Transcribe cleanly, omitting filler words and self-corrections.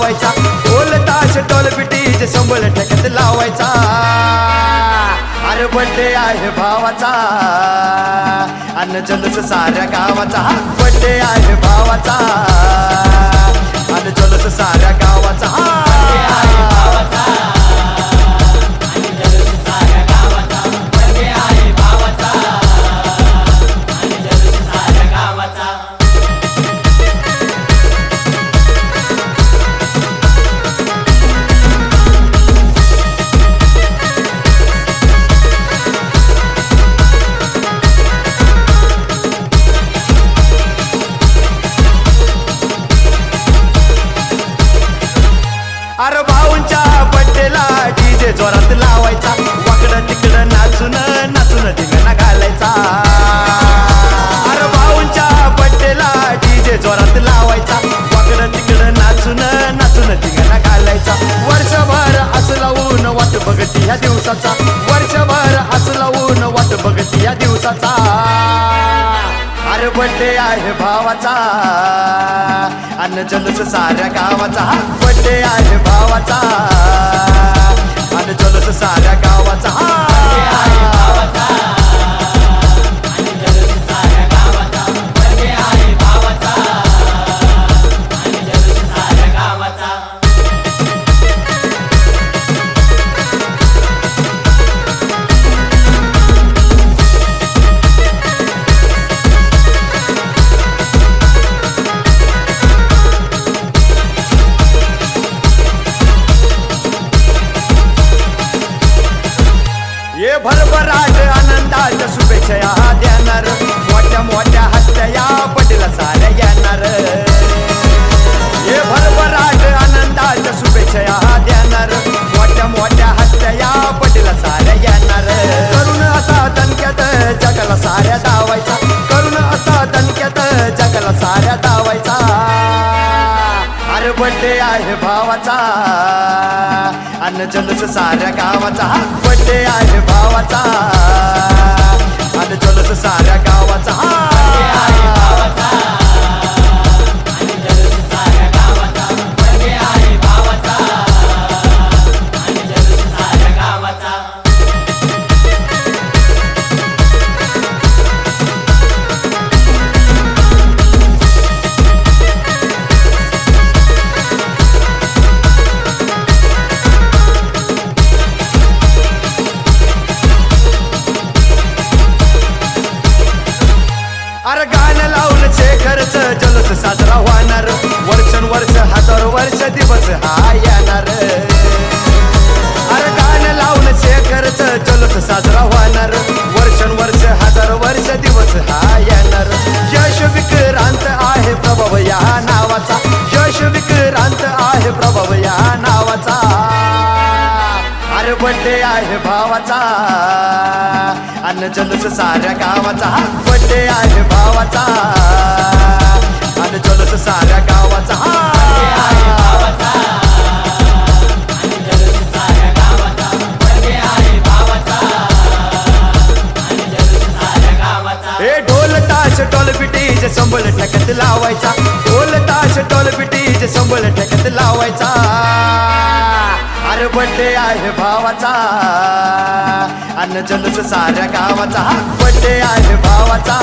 लावायचा ढोल ताश टोल पिटीचे संबळ ठेक्यात लावायचा अरे बर्थडे आहे भावाचा अन्न जल्लोष साऱ्या गावाचा बर्थडे आहे भावाचा अन्न जल्लोष साऱ्या गावाचा अरे भाऊंच्या बड्डेला डीजे जोरात लावायचा वाकडं तिकडं नाचून नाचून धिंगाणा घालायचा अरे भाऊंच्या बड्डेला डीजे जोरात लावायचा वाकडं तिकडं नाचून नाचून धिंगाणा घालायचा वर्षभर असं लावून वाट बघती ह्या दिवसाचा वर्षभर असं लावून वाट बघती ह्या दिवसाचा अरे बर्थडे आहे भावाचा अन्न जल्लोष साऱ्या गावाचा बर्थडे आहे भावाचा अन्न जल्लोष साऱ्या गावाचा ये भरभराट आनंदाच्या शुभेच्छा या देणार मोठ्या मोठ्या हस्त्या या बड्डेला साऱ्या येणार ये भरभराट आनंदाच्या शुभेच्छा या देणार मोठ्या मोठ्या हस्त्या या बड्डेला साऱ्या येणार करून असा दणक्यात जगाला साऱ्या दावायचा करून असा दणक्यात जगाला साऱ्या दावायचा अरे बर्थडे आहे भावाचा अन्न जल्लोष साऱ्या गावाचा बर्थडे आहे भावाचा अन्न जल्लोष साऱ्या गावाचा अरे गाणं लावून शेखरच जल्लोष साजरा होणार वर्षानुवर्ष हजारो वर्ष दिवस हा येणार अरे गाणं लावून शेखरच जल्लोष साजरा होणार वर्षानुवर्ष हजारो वर्ष दिवस हा येणार यश विक्रांत आहे प्रभाव या नावाचा यश विक्रांत आहे प्रभाव या नावाचा अरे बर्थडे आहे भावाचा अन्न जल्लोष साऱ्या गावाचा बर्थडे आहे भावाचा अन्न जल्लोष साऱ्या गावाचा हे ढोल ताश टोल पिटीचे संबळ ठेक्यात लावायचा ढोल ताश टोल पिटीचे संबळ ठेक्यात लावायचा अरे बर्थडे आहे भावाचा अन्न जल्लोष साऱ्या गावाचा बर्थडे आहे भावाचा